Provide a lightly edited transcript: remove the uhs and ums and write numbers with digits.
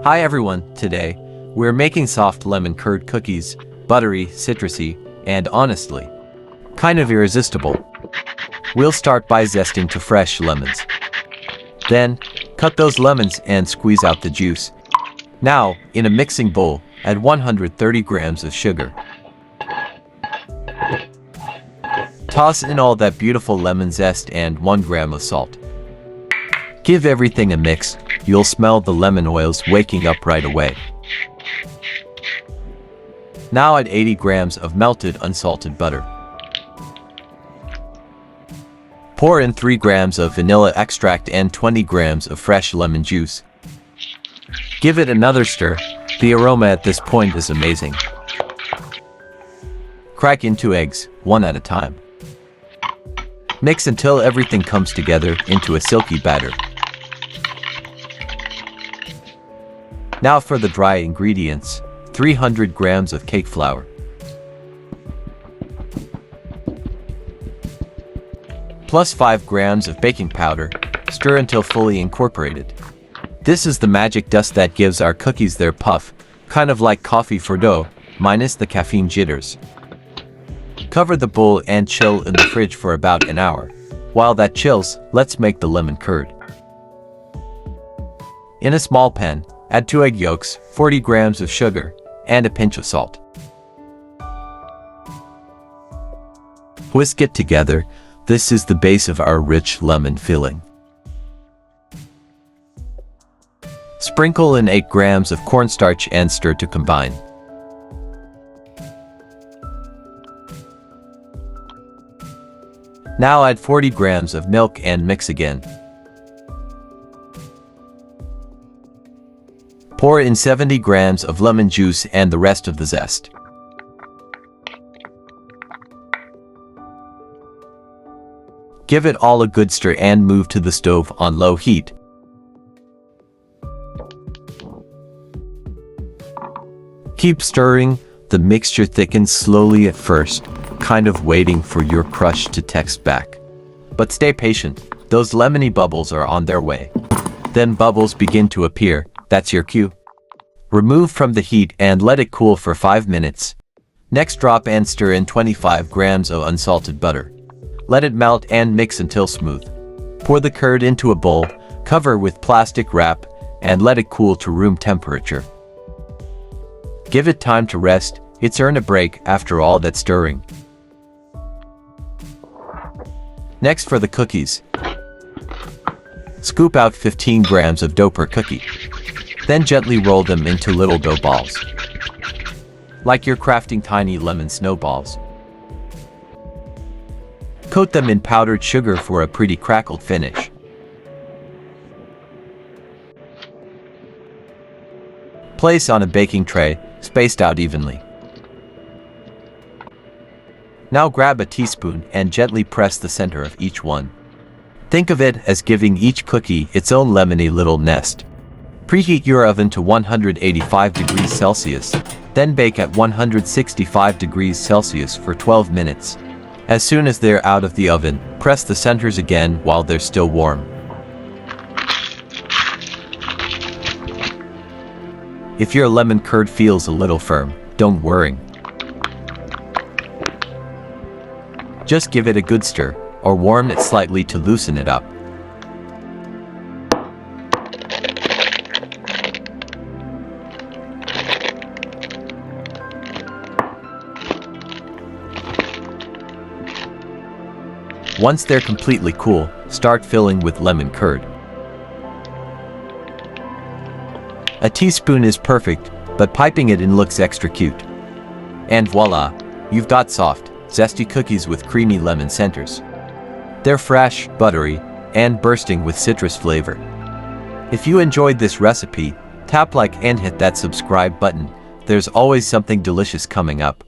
Hi everyone, today, we're making soft lemon curd cookies, buttery, citrusy, and honestly, kind of irresistible. We'll start by zesting to fresh lemons. Then, cut those lemons and squeeze out the juice. Now, in a mixing bowl, add 130 grams of sugar. Toss in all that beautiful lemon zest and 1 gram of salt. Give everything a mix. You'll smell the lemon oils waking up right away. Now add 80 grams of melted unsalted butter. Pour in 3 grams of vanilla extract and 20 grams of fresh lemon juice. Give it another stir. The aroma at this point is amazing. Crack in 2 eggs, one at a time. Mix until everything comes together into a silky batter. Now for the dry ingredients, 300 grams of cake flour, plus 5 grams of baking powder, stir until fully incorporated. This is the magic dust that gives our cookies their puff, kind of like coffee for dough, minus the caffeine jitters. Cover the bowl and chill in the fridge for about an hour. While that chills, let's make the lemon curd. In a small pan, add 2 egg yolks, 40 grams of sugar, and a pinch of salt. Whisk it together. This is the base of our rich lemon filling. Sprinkle in 8 grams of cornstarch and stir to combine. Now add 40 grams of milk and mix again. Pour in 70 grams of lemon juice and the rest of the zest. Give it all a good stir and move to the stove on low heat. Keep stirring. The mixture thickens slowly at first, kind of waiting for your crush to text back. But stay patient, those lemony bubbles are on their way. Then bubbles begin to appear, that's your cue. Remove from the heat and let it cool for 5 minutes. Next drop and stir in 25 grams of unsalted butter. Let it melt and mix until smooth. Pour the curd into a bowl, cover with plastic wrap, and let it cool to room temperature. Give it time to rest, it's earned a break after all that stirring. Next for the cookies. Scoop out 15 grams of dough per cookie. Then gently roll them into little dough balls. Like you're crafting tiny lemon snowballs. Coat them in powdered sugar for a pretty crackled finish. Place on a baking tray, spaced out evenly. Now grab a teaspoon and gently press the center of each one. Think of it as giving each cookie its own lemony little nest. Preheat your oven to 185 degrees Celsius, then bake at 165 degrees Celsius for 12 minutes. As soon as they're out of the oven, press the centers again while they're still warm. If your lemon curd feels a little firm, don't worry. Just give it a good stir, or warm it slightly to loosen it up. Once they're completely cool, start filling with lemon curd. A teaspoon is perfect, but piping it in looks extra cute. And voila, you've got soft, zesty cookies with creamy lemon centers. They're fresh, buttery, and bursting with citrus flavor. If you enjoyed this recipe, tap like and hit that subscribe button. There's always something delicious coming up.